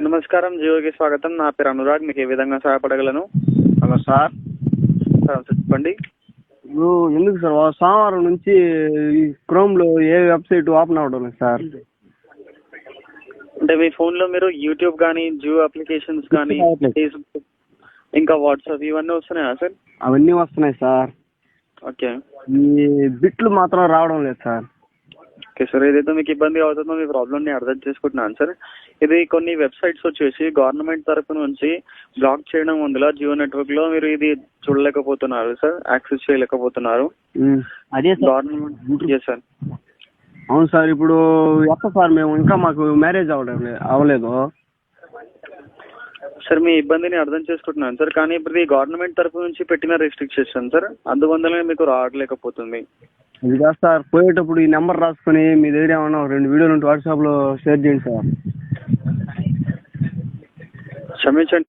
నమస్కారం, జియోకి స్వాగతం. నా పేరు అనురాగ్. మీకు ఏ విధంగా సహాయపడగలను? Hello sir. చెప్పండి. ఇప్పుడు ఎందుకు సార్ సోమవారం నుంచి ఈ క్రోమ్లో ఏ వెబ్సైట్ ఓపెన్ అవ్వడం లేదు సార్. అంటే మీ ఫోన్లో మీరు యూట్యూబ్ కానీ, జియో అప్లికేషన్స్ కానీ, ఫేస్బుక్ ఇంకా వాట్సాప్ ఇవన్నీ వస్తున్నాయా సార్? అవన్నీ వస్తున్నాయి సార్. ఓకే. ఈ బిట్లు మాత్రం రావడం లేదు సార్. ఓకే సార్, ఏదైతే మీకు ఇబ్బంది అవుతుందో మీ ప్రాబ్లమ్ని అర్థం చేసుకుంటున్నాను సార్. ఇది కొన్ని వెబ్సైట్స్ వచ్చేసి గవర్నమెంట్ తరఫు నుంచి బ్లాక్ చేయడం ఉందిలా జియో నెట్వర్క్లో మీరు ఇది చూడలేకపోతున్నారు సార్, యాక్సెస్ చేయలేకపోతున్నారు. అదే గవర్నమెంట్ సార్. అవును సార్. ఇప్పుడు ఎట్లా సార్, మేము ఇంకా మాకు మ్యారేజ్ అవ్వలేదు సార్. మీ ఇబ్బందిని అర్థం చేసుకుంటున్నాను సార్, కానీ ఇప్పుడు ఇది గవర్నమెంట్ తరఫు నుంచి పెట్టిన రెస్ట్రిక్షన్ సార్, అందువల్లనే మీకు రావట్లేకపోతుంది. ఇది కాదు సార్, పోయేటప్పుడు ఈ నెంబర్ రాసుకొని మీ దగ్గర ఏమన్నా 2 వీడియోలు ఉంటే వాట్సాప్లో షేర్ చేయండి సార్. క్షమించండి.